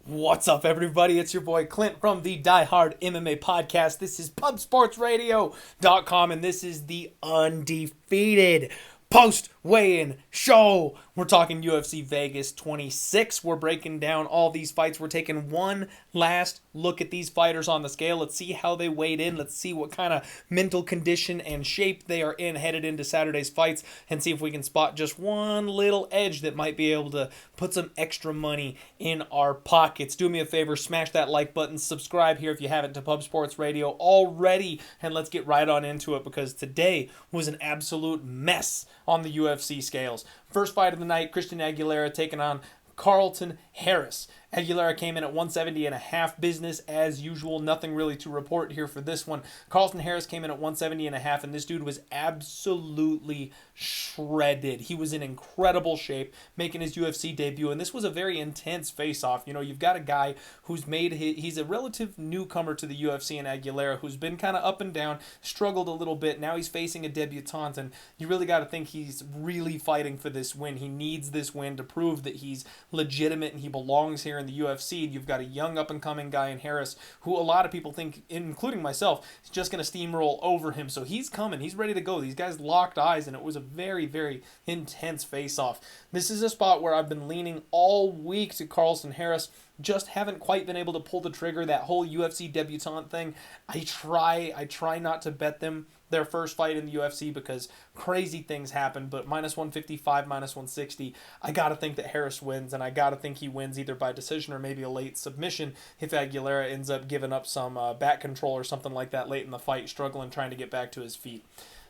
What's up, everybody? It's your boy Clint from the Die Hard MMA podcast. This is PubSportsRadio.com, and this is the Undefeated post-weigh-in show. We're talking UFC Vegas 26. We're breaking down all these fights. We're taking one last look at these fighters on the scale. Let's see how they weighed in. Let's see what kind of mental condition and shape they are in headed into Saturday's fights, and see if we can spot just one little edge that might be able to put some extra money in our pockets. Do me a favor, smash that like button, subscribe here if you haven't to Pub Sports Radio already, and let's get right on into it, because today was an absolute mess on the UFC scales. First fight of the night, Christian Aguilera taking on Carlton Harris. Aguilera came in at 170.5, business as usual. Nothing really to report here for this one. Carlton Harris came in at 170.5, and this dude was absolutely shredded. He was in incredible shape, making his UFC debut, and this was a very intense face-off. You know, you've got a guy who's he's a relative newcomer to the UFC in Aguilera, who's been kind of up and down, struggled a little bit. Now he's facing a debutant, and you really got to think he's really fighting for this win. He needs this win to prove that he's legitimate and he belongs here in the UFC. You've got a young up-and-coming guy in Harris who a lot of people think, including myself, is just going to steamroll over him. So he's coming. He's ready to go. These guys locked eyes, and it was a very, very intense face-off. This is a spot where I've been leaning all week to Carlton Harris. Just haven't quite been able to pull the trigger. That whole UFC debutante thing, I try not to bet them their first fight in the UFC because crazy things happen, but minus 155, minus 160, I got to think that Harris wins, and I got to think he wins either by decision or maybe a late submission if Aguilera ends up giving up some back control or something like that late in the fight, struggling trying to get back to his feet.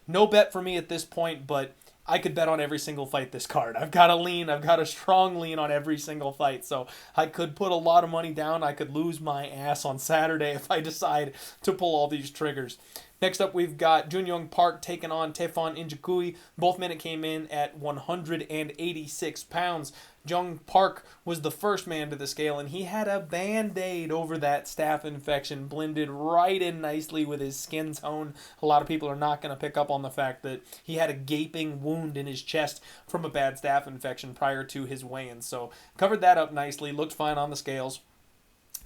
No bet for me at this point, but I could bet on every single fight this card. I've got a strong lean on every single fight, so I could put a lot of money down. I could lose my ass on Saturday if I decide to pull all these triggers. Next up, we've got Junyoung Park taking on Tafon Injikui. Both men came in at 186 pounds. Jung Park was the first man to the scale, and he had a Band-Aid over that staph infection, blended right in nicely with his skin tone. A lot of people are not going to pick up on the fact that he had a gaping wound in his chest from a bad staph infection prior to his weigh-in. So covered that up nicely, looked fine on the scales.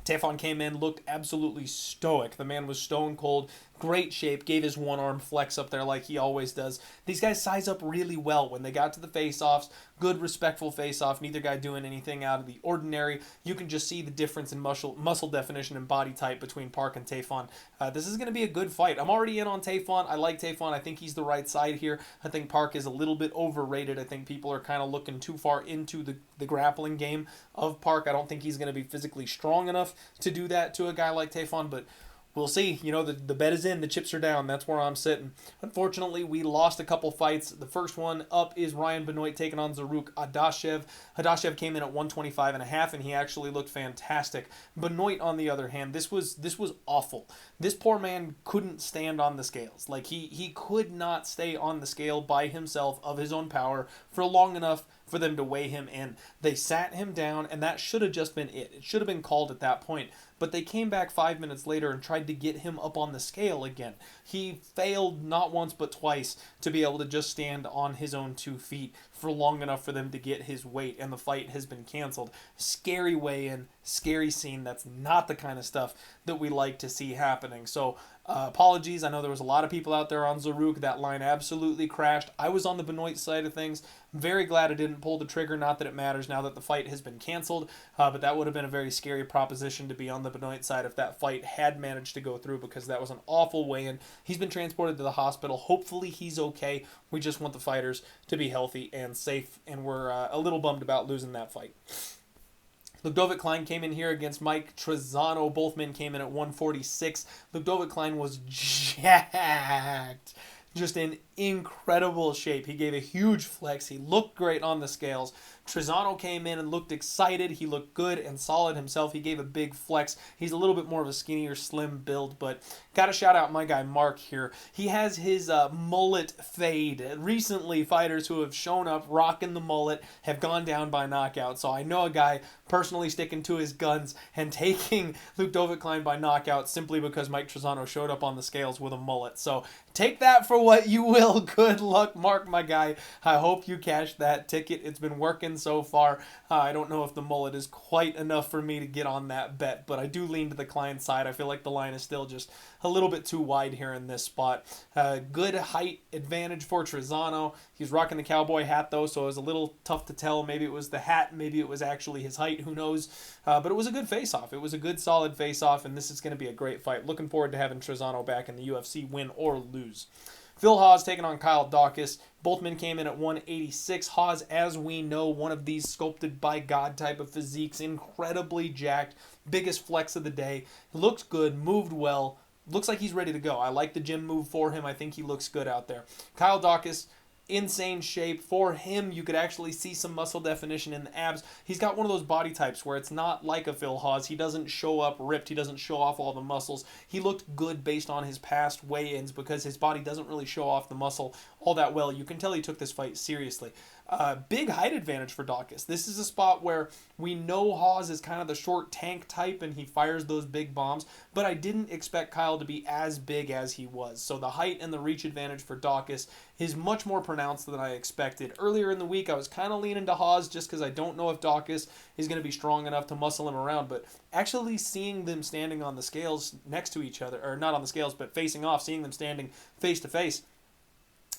Tafon came in, looked absolutely stoic. The man was stone cold, great shape, gave his one arm flex up there like he always does. These guys size up really well when they got to the face-offs. Good, respectful face-off. Neither guy doing anything out of the ordinary. You can just see the difference in muscle definition and body type between Park and Tafon. This is going to be a good fight. I'm already in on Tafon. I like Tafon. I think he's the right side here. I think Park is a little bit overrated. I think people are kind of looking too far into the grappling game of Park. I don't think he's going to be physically strong enough to do that to a guy like Tafon, but we'll see. You know, the bet is in. The chips are down. That's where I'm sitting. Unfortunately, we lost a couple fights. The first one up is Ryan Benoit taking on Zaruk Adashev. Adashev came in at 125.5, and he actually looked fantastic. Benoit, on the other hand, this was awful. This poor man couldn't stand on the scales. Like, he could not stay on the scale by himself of his own power for long enough for them to weigh him in. They sat him down, and that should have just been it. It should have been called at that point. But they came back 5 minutes later and tried to get him up on the scale again. He failed not once but twice to be able to just stand on his own 2 feet for long enough for them to get his weight, and the fight has been canceled. Scary weigh-in, scary scene. That's not the kind of stuff that we like to see happening. So apologies. I know there was a lot of people out there on Zaruk. That line absolutely crashed. I was on the Benoit side of things. Very glad I didn't pull the trigger. Not that it matters now that the fight has been canceled, but that would have been a very scary proposition to be on the Benoit side if that fight had managed to go through, because that was an awful weigh-in. He's been transported to the hospital. Hopefully he's okay. We just want the fighters to be healthy and safe, and we're a little bummed about losing that fight. Ludovic Klein came in here against Mike Trizano. Both men came in at 146. Ludovic Klein was jacked. Just in incredible shape. He gave a huge flex. He looked great on the scales. Trizano came in and looked excited. He looked good and solid himself. He gave a big flex. He's a little bit more of a skinnier, slim build, but got to shout out my guy Mark here. He has his mullet fade. Recently, fighters who have shown up rocking the mullet have gone down by knockout. So I know a guy personally sticking to his guns and taking Ludovic Klein by knockout simply because Mike Trizano showed up on the scales with a mullet. So take that for what you will. Well, good luck, Mark, my guy. I hope you cash that ticket. It's been working so far. I don't know if the mullet is quite enough for me to get on that bet, but I do lean to the Klein side. I feel like the line is still just a little bit too wide here in this spot. Good height advantage for Trizano. He's rocking the cowboy hat, though, so it was a little tough to tell. Maybe it was the hat, maybe it was actually his height, who knows. But it was a good face-off. It was a good, solid face-off, and this is going to be a great fight. Looking forward to having Trizano back in the UFC, win or lose. Phil Hawes taking on Kyle Daukaus. Both men came in at 186. Hawes, as we know, one of these sculpted by God type of physiques, incredibly jacked, biggest flex of the day. Looks good, moved well, looks like he's ready to go. I like the gym move for him. I think he looks good out there. Kyle Daukaus, insane shape. For him, you could actually see some muscle definition in the abs. He's got one of those body types where it's not like a Phil Hawes. He doesn't show up ripped. He doesn't show off all the muscles. He looked good based on his past weigh-ins because his body doesn't really show off the muscle all that well. You can tell he took this fight seriously. Big height advantage for Daukaus. This is a spot where we know Hawes is kind of the short tank type and he fires those big bombs, but I didn't expect Kyle to be as big as he was. So the height and the reach advantage for Daukaus is much more pronounced than I expected. Earlier in the week, I was kind of leaning to Hawes just because I don't know if Daukaus is going to be strong enough to muscle him around, but actually seeing them standing on the scales next to each other, or not on the scales, but facing off, seeing them standing face to face,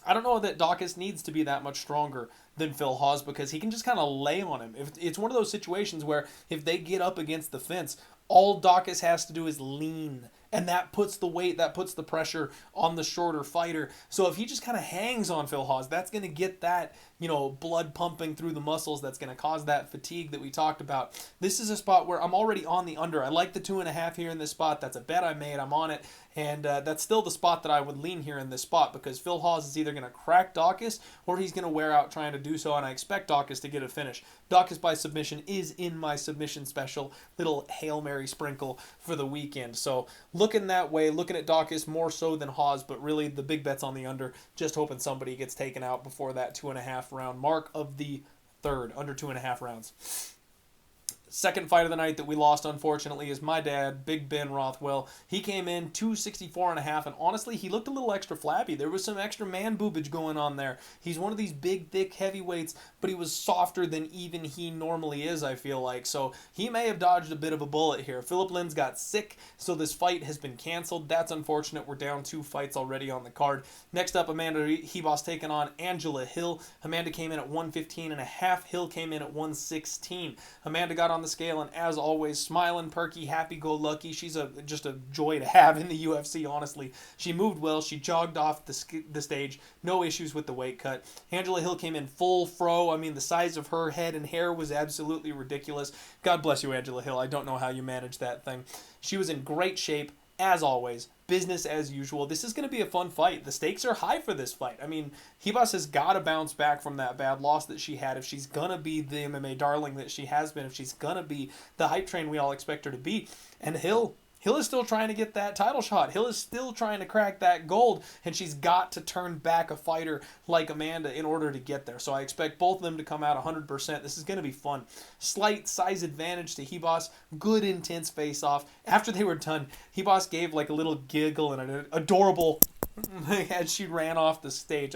I don't know that Daukaus needs to be that much stronger than Phil Hawes because he can just kind of lay on him. If it's one of those situations where if they get up against the fence, all Daukaus has to do is lean, and that puts the weight, that puts the pressure on the shorter fighter. So if he just kind of hangs on Phil Hawes, that's going to get that, blood pumping through the muscles. That's going to cause that fatigue that we talked about. This is a spot where I'm already on the under. I like the 2.5 here in this spot. That's a bet I made. I'm on it. And that's still the spot that I would lean here in this spot because Phil Hawes is either going to crack Daukaus or he's going to wear out trying to do so, and I expect Daukaus to get a finish. Daukaus by submission is in my submission special, little Hail Mary sprinkle for the weekend. So looking that way, looking at Daukaus more so than Hawes, but really the big bet's on the under, just hoping somebody gets taken out before that 2.5 round mark of the third, under 2.5 rounds. Second fight of the night that we lost, unfortunately, is my dad, Big Ben Rothwell. He came in 264.5, and honestly, he looked a little extra flabby. There was some extra man boobage going on there. He's one of these big, thick heavyweights, but he was softer than even he normally is, I feel like. So he may have dodged a bit of a bullet here. Philip Lins got sick, so this fight has been canceled. That's unfortunate. We're down 2 fights already on the card. Next up, Amanda Ribas taking on Angela Hill. Amanda came in at 115.5. Hill came in at 116. Amanda got on the scale, and as always, smiling, perky, happy-go-lucky. She's just a joy to have in the UFC, honestly. She moved well. She jogged off the stage. No issues with the weight cut. Angela Hill came in full fro. I mean, the size of her head and hair was absolutely ridiculous. God bless you, Angela Hill. I don't know how you managed that thing. She was in great shape, as always. Business as usual. This is going to be a fun fight. The stakes are high for this fight. I mean, Ribas has got to bounce back from that bad loss that she had if she's going to be the MMA darling that she has been, if she's going to be the hype train we all expect her to be. And Hill is still trying to get that title shot. Hill is still trying to crack that gold, and she's got to turn back a fighter like Amanda in order to get there. So I expect both of them to come out 100%. This is going to be fun. Slight size advantage to Ribas. Good, intense face-off. After they were done, Ribas gave like a little giggle and an adorable as she ran off the stage.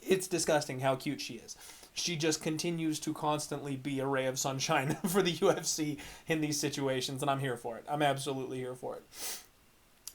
It's disgusting how cute she is. She just continues to constantly be a ray of sunshine for the UFC in these situations, and I'm here for it. I'm absolutely here for it.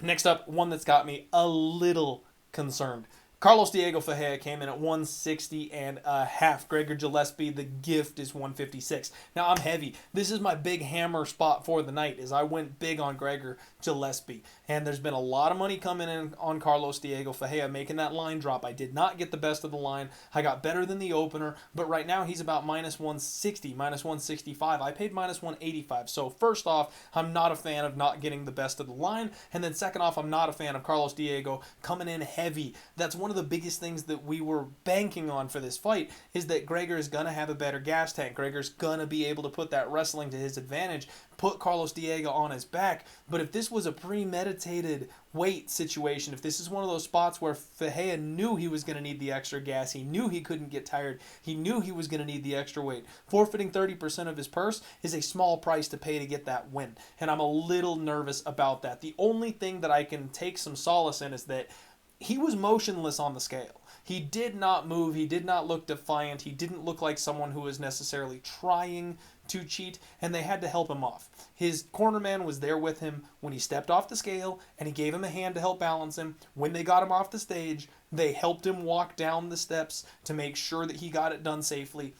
Next up, one that's got me a little concerned. Carlos Diego Ferreira came in at 160.5. Gregor Gillespie, the gift, is 156. Now, I'm heavy. This is my big hammer spot for the night, as I went big on Gregor Gillespie. And there's been a lot of money coming in on Carlos Diego Ferreira, making that line drop. I did not get the best of the line. I got better than the opener, but right now he's about minus 160, minus 165. I paid minus 185. So first off, I'm not a fan of not getting the best of the line. And then second off, I'm not a fan of Carlos Diego coming in heavy. That's one of the biggest things that we were banking on for this fight, is that Gregor is going to have a better gas tank. Gregor's going to be able to put that wrestling to his advantage, put Carlos Diego on his back. But if this was a premeditated weight situation, if this is one of those spots where Ferreira knew he was going to need the extra gas, he knew he couldn't get tired, he knew he was going to need the extra weight, forfeiting 30% of his purse is a small price to pay to get that win. And I'm a little nervous about that. The only thing that I can take some solace in is that he was motionless on the scale. He did not move. He did not look defiant. He didn't look like someone who was necessarily trying to cheat, and they had to help him off. His cornerman was there with him when he stepped off the scale, and he gave him a hand to help balance him. When they got him off the stage, they helped him walk down the steps to make sure that he got it done safely.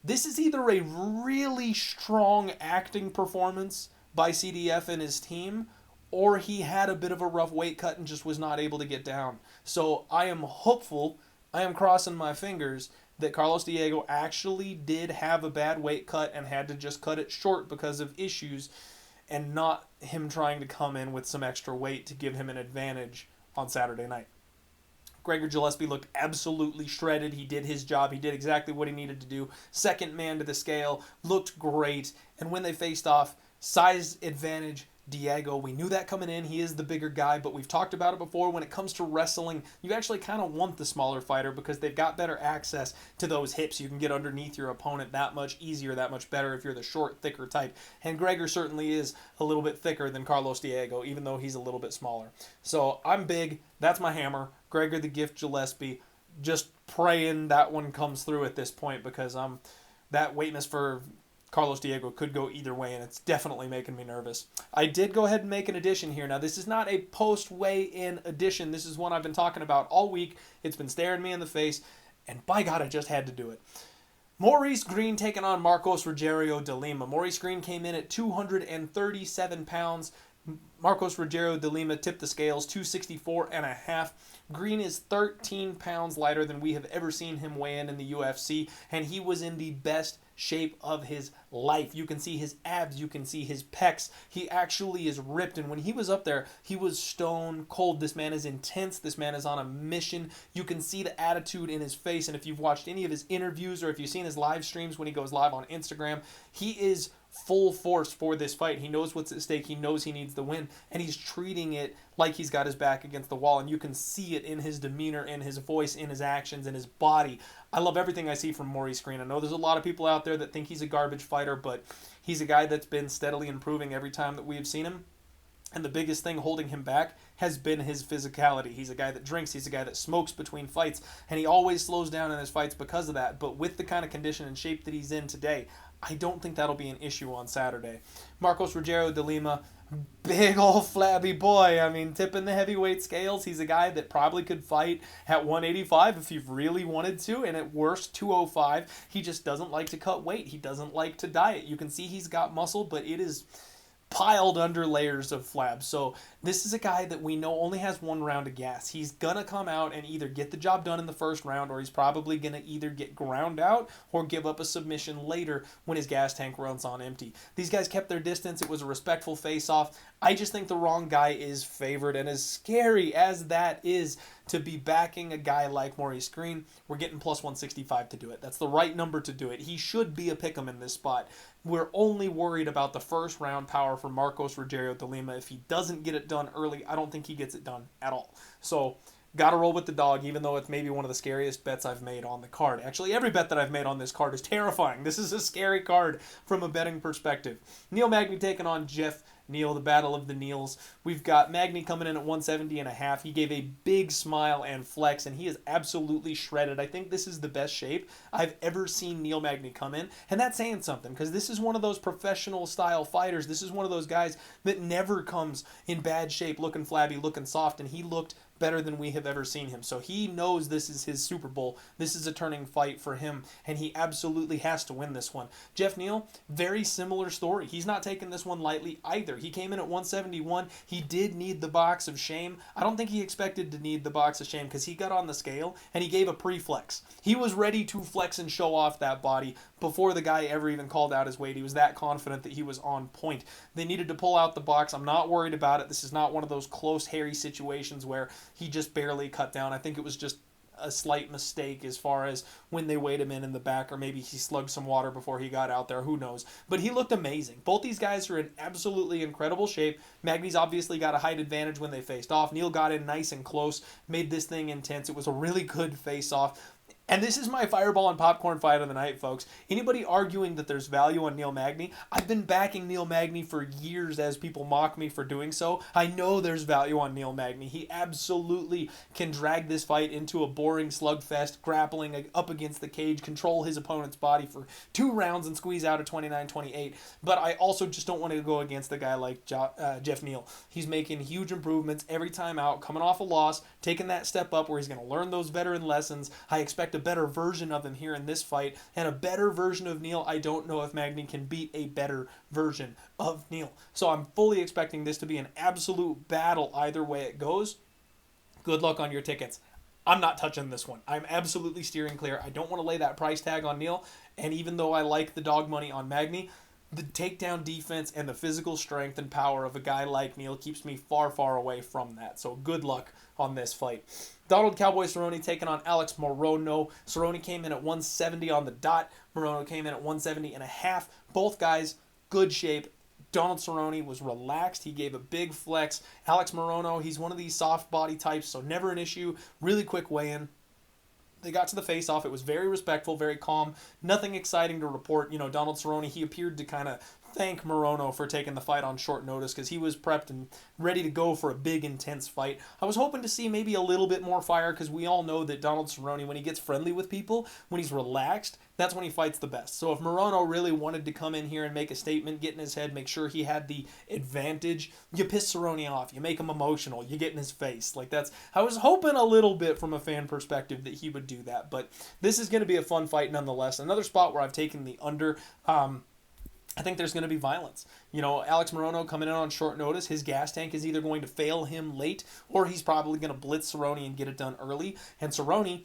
This is either a really strong acting performance by CDF and his team, or he had a bit of a rough weight cut and just was not able to get down. So I am hopeful, I am crossing my fingers, that Carlos Diego actually did have a bad weight cut and had to just cut it short because of issues, and not him trying to come in with some extra weight to give him an advantage on Saturday night. Gregor Gillespie looked absolutely shredded. He did his job. He did exactly what he needed to do. Second man to the scale, looked great. And when they faced off, size advantage, Diego, we knew that coming in. He is the bigger guy, but we've talked about it before. When it comes to wrestling, you actually kind of want the smaller fighter because they've got better access to those hips. You can get underneath your opponent that much easier, that much better if you're the short, thicker type. And Gregor certainly is a little bit thicker than Carlos Diego, even though he's a little bit smaller. So I'm big. That's my hammer. Gregor the Gift Gillespie. Just praying that one comes through at this point, because that weightness for Carlos Diego could go either way, and it's definitely making me nervous. I did go ahead and make an addition here. Now, this is not a post-weigh-in addition. This is one I've been talking about all week. It's been staring me in the face, and by God, I just had to do it. Maurice Greene taking on Marcos Rogerio de Lima. Maurice Greene came in at 237 pounds. Marcos Rogerio de Lima tipped the scales, 264.5. Greene is 13 pounds lighter than we have ever seen him weigh in the UFC, and he was in the best shape of his life. You can see his abs, you can see his pecs. He actually is ripped, and when he was up there, he was stone cold. This man is intense. This man is on a mission. You can see the attitude in his face, and if you've watched any of his interviews or if you've seen his live streams when he goes live on Instagram, he is full force for this fight. He knows what's at stake. He knows he needs the win, and he's treating it like he's got his back against the wall, and you can see it in his demeanor, in his voice, in his actions, in his body. I love everything I see from Maurice Greene. I know there's a lot of people out there that think he's a garbage fighter, but he's a guy that's been steadily improving every time that we have seen him. And the biggest thing holding him back has been his physicality. He's a guy that drinks. He's a guy that smokes between fights. And he always slows down in his fights because of that. But with the kind of condition and shape that he's in today, I don't think that'll be an issue on Saturday. Marcos Rogerio de Lima, big old flabby boy. I mean, tipping the heavyweight scales. He's a guy that probably could fight at 185 if he really wanted to, and at worst 205. He just doesn't like to cut weight. He doesn't like to diet. You can see he's got muscle, but it is piled under layers of flab. So this is a guy that we know only has one round of gas. He's gonna come out and either get the job done in the first round, or he's probably gonna either get ground out or give up a submission later when his gas tank runs on empty. These guys kept their distance. It was a respectful face-off. I just think the wrong guy is favored, and as scary as that is to be backing a guy like Maurice Greene, we're getting plus 165 to do it. That's the right number to do it. He should be a pick'em in this spot. We're only worried about the first round power for Marcos Rogerio de Lima. If he doesn't get it done early, I don't think he gets it done at all. So, gotta roll with the dog, even though it's maybe one of the scariest bets I've made on the card. Actually, every bet that I've made on this card is terrifying. This is a scary card from a betting perspective. Neal Magny taking on Jeff Neal, the battle of the Neals. We've got Magny coming in at 170.5. He gave a big smile and flex, and he is absolutely shredded. I think this is the best shape I've ever seen Neal Magny come in, and that's saying something, because this is one of those professional style fighters. This is one of those guys that never comes in bad shape, looking flabby, looking soft, and he looked better than we have ever seen him. So he knows this is his Super Bowl. This is a turning fight for him, and he absolutely has to win this one. Jeff Neal, very similar story. He's not taking this one lightly either. He came in at 171. He did need the box of shame. I don't think he expected to need the box of shame, because he got on the scale and he gave a pre-flex. He was ready to flex and show off that body before the guy ever even called out his weight. He was that confident that he was on point. They needed to pull out the box. I'm not worried about it. This is not one of those close, hairy situations where he just barely cut down. I think it was just a slight mistake as far as when they weighed him in the back, or maybe he slugged some water before he got out there. Who knows? But he looked amazing. Both these guys are in absolutely incredible shape. Magny's obviously got a height advantage when they faced off. Neal got in nice and close, made this thing intense. It was a really good face-off. And this is my fireball and popcorn fight of the night, folks. Anybody arguing that there's value on Neal Magny? I've been backing Neal Magny for years as people mock me for doing so. I know there's value on Neal Magny. He absolutely can drag this fight into a boring slugfest, grappling up against the cage, control his opponent's body for 2 rounds and squeeze out a 29-28. But I also just don't want to go against a guy like Jeff Neal. He's making huge improvements every time out, coming off a loss, taking that step up where he's going to learn those veteran lessons. I expect a better version of him here in this fight, and a better version of Neal. I don't know if Magny can beat a better version of Neal. So I'm fully expecting this to be an absolute battle either way it goes. Good luck on your tickets. I'm not touching this one. I'm absolutely steering clear. I don't want to lay that price tag on Neal, and even though I like the dog money on Magny, the takedown defense and the physical strength and power of a guy like Neal keeps me far, far away from that. So good luck on this fight. Donald Cowboy Cerrone taking on Alex Morono. Cerrone came in at 170 on the dot. Morono came in at 170 and a half. Both guys, good shape. Donald Cerrone was relaxed. He gave a big flex. Alex Morono, he's one of these soft body types, so never an issue. Really quick weigh-in. They got to the face-off. It was very respectful, very calm. Nothing exciting to report. Donald Cerrone, he appeared to kind of thank Morono for taking the fight on short notice because he was prepped and ready to go for a big, intense fight. I was hoping to see maybe a little bit more fire because we all know that Donald Cerrone, when he gets friendly with people, when he's relaxed, that's when he fights the best. So if Morono really wanted to come in here and make a statement, get in his head, make sure he had the advantage, you piss Cerrone off, you make him emotional, you get in his face. I was hoping a little bit from a fan perspective that he would do that, but this is going to be a fun fight nonetheless. Another spot where I've taken the under. I think there's going to be violence. Alex Morono coming in on short notice, his gas tank is either going to fail him late or he's probably going to blitz Cerrone and get it done early. And Cerrone,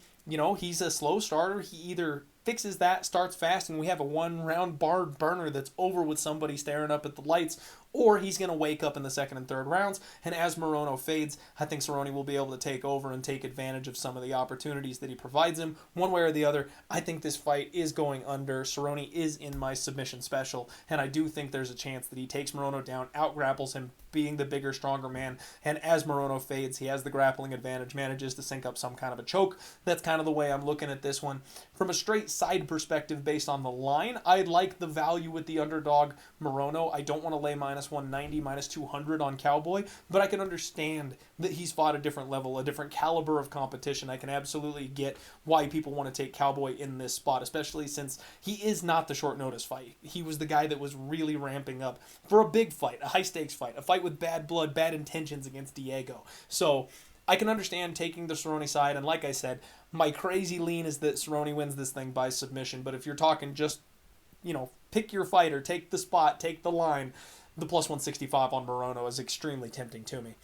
he's a slow starter. He either fixes that, starts fast, and we have a 1-round barred burner that's over with somebody staring up at the lights, or he's going to wake up in the second and third rounds, and as Morono fades, I think Cerrone will be able to take over and take advantage of some of the opportunities that he provides him. One way or the other, I think this fight is going under. Cerrone is in my submission special, and I do think there's a chance that he takes Morono down, out-grapples him, being the bigger, stronger man, and as Morono fades, he has the grappling advantage, manages to sync up some kind of a choke. That's kind of the way I'm looking at this one. From a straight side perspective based on the line, I like the value with the underdog Morono. I don't want to lay minus 190, minus 200 on Cowboy, but I can understand that he's fought a different level, a different caliber of competition. I can absolutely get why people want to take Cowboy in this spot, especially since he is not the short notice fight. He was the guy that was really ramping up for a big fight, a high stakes fight, a fight with bad blood, bad intentions against Diego. So I can understand taking the Cerrone side, and like I said, my crazy lean is that Cerrone wins this thing by submission, but if you're talking just, pick your fighter, take the spot, take the line, the plus 165 on Morono is extremely tempting to me.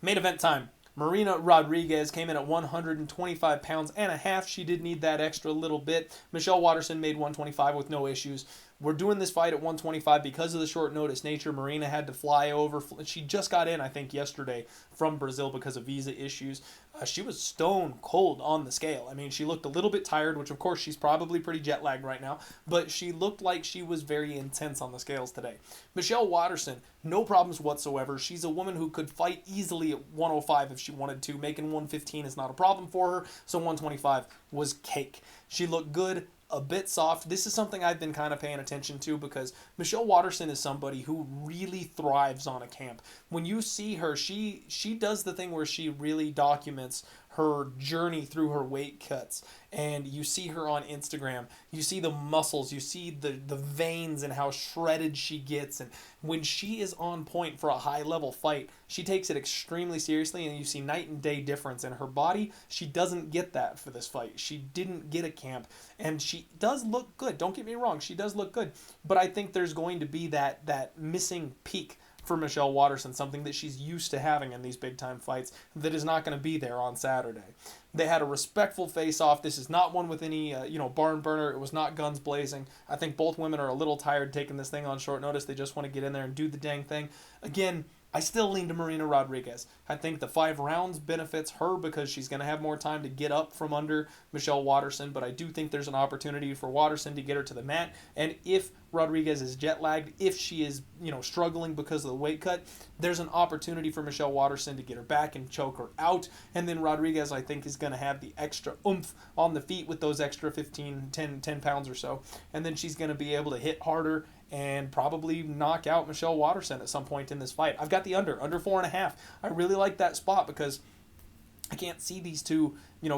Main event time. Marina Rodriguez came in at 125 pounds and a half. She did need that extra little bit. Michelle Waterson made 125 with no issues. We're doing this fight at 125 because of the short notice nature. Marina had to fly over. She just got in, I think, yesterday from Brazil because of visa issues. She was stone cold on the scale. I mean, she looked a little bit tired, which of course she's probably pretty jet lagged right now, but she looked like she was very intense on the scales today. Michelle Waterson, no problems whatsoever. She's a woman who could fight easily at 105 if she wanted to. Making 115 is not a problem for her, so 125 was cake. She looked good, a bit soft. This is something I've been kind of paying attention to because Michelle Waterson is somebody who really thrives on a camp. When you see her, she does the thing where she really documents her journey through her weight cuts, and you see her on Instagram, you see the muscles, you see the veins and how shredded she gets, and when she is on point for a high level fight, she takes it extremely seriously, and you see night and day difference in her body. She doesn't get that for this fight. She didn't get a camp, and she does look good, don't get me wrong, she does look good, but I think there's going to be that missing peak for Michelle Waterson, something that she's used to having in these big-time fights that is not going to be there on Saturday. They had a respectful face-off. This is not one with any, barn burner. It was not guns blazing. I think both women are a little tired taking this thing on short notice. They just want to get in there and do the dang thing. Again, I still lean to Marina Rodriguez. I think the 5 rounds benefits her because she's going to have more time to get up from under Michelle Waterson, but I do think there's an opportunity for Waterson to get her to the mat, and if Rodriguez is jet lagged, if she is, struggling because of the weight cut, there's an opportunity for Michelle Waterson to get her back and choke her out, and then Rodriguez, I think, is going to have the extra oomph on the feet with those extra 10 pounds or so, and then she's going to be able to hit harder and probably knock out Michelle Waterson at some point in this fight. I've got the under 4.5. I really like that spot because I can't see these two,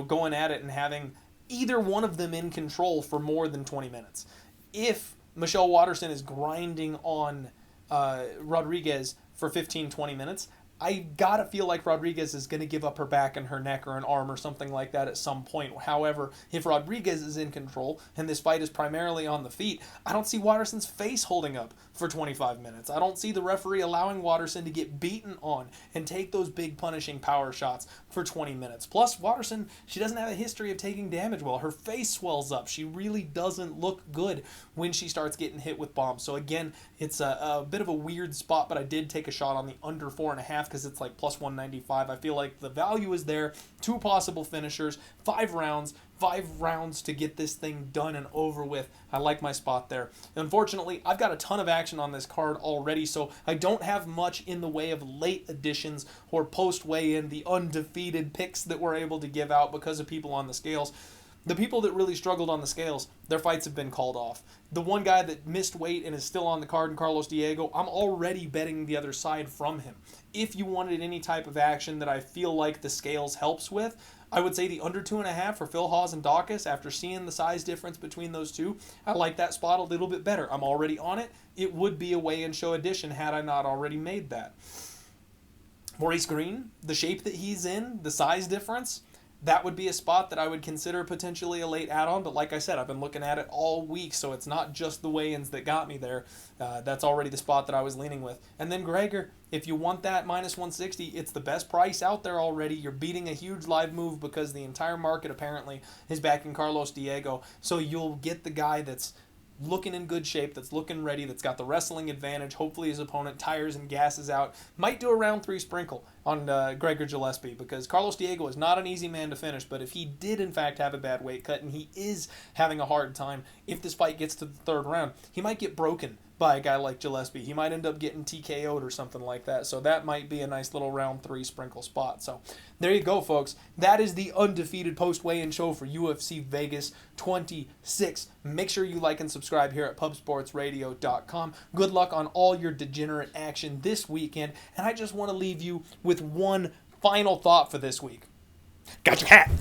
going at it and having either one of them in control for more than 20 minutes. If Michelle Waterson is grinding on Rodriguez for 15-20 minutes, I gotta feel like Rodriguez is going to give up her back and her neck or an arm or something like that at some point. However, if Rodriguez is in control and this fight is primarily on the feet, I don't see Waterson's face holding up for 25 minutes. I don't see the referee allowing Waterson to get beaten on and take those big punishing power shots for 20 minutes. Plus, Waterson, she doesn't have a history of taking damage well. Her face swells up. She really doesn't look good when she starts getting hit with bombs. So again, it's a bit of a weird spot, but I did take a shot on the under 4.5 because it's like plus 195. I feel like the value is there. 2 possible finishers, 5 rounds to get this thing done and over with. I like my spot there. Unfortunately, I've got a ton of action on this card already, so I don't have much in the way of late additions or post weigh-in, the undefeated picks that we're able to give out because of people on the scales. The people that really struggled on the scales, their fights have been called off. The one guy that missed weight and is still on the card, in Carlos Diego, I'm already betting the other side from him. If you wanted any type of action that I feel like the scales helps with, I would say the under 2.5 for Phil Hawes and Daukaus. After seeing the size difference between those two, I like that spot a little bit better. I'm already on it. It would be a weigh-in show addition had I not already made that. Maurice Greene, the shape that he's in, the size difference, that would be a spot that I would consider potentially a late add-on, but like I said, I've been looking at it all week, so it's not just the weigh-ins that got me there. That's already the spot that I was leaning with. And then Gregor, if you want that minus 160, it's the best price out there already. You're beating a huge live move because the entire market apparently is backing Carlos Diego, so you'll get the guy that's looking in good shape, that's looking ready, that's got the wrestling advantage. Hopefully his opponent tires and gasses out. Might do a round 3 sprinkle on Gregor Gillespie because Carlos Diego is not an easy man to finish, but if he did in fact have a bad weight cut and he is having a hard time, if this fight gets to the 3rd round, he might get broken by a guy like Gillespie. He might end up getting TKO'd or something like that. So that might be a nice little round 3 sprinkle spot. So there you go, folks. That is the undefeated post-weigh-in show for UFC Vegas 26. Make sure you like and subscribe here at pubsportsradio.com. Good luck on all your degenerate action this weekend. And I just want to leave you with one final thought for this week. Got your hat.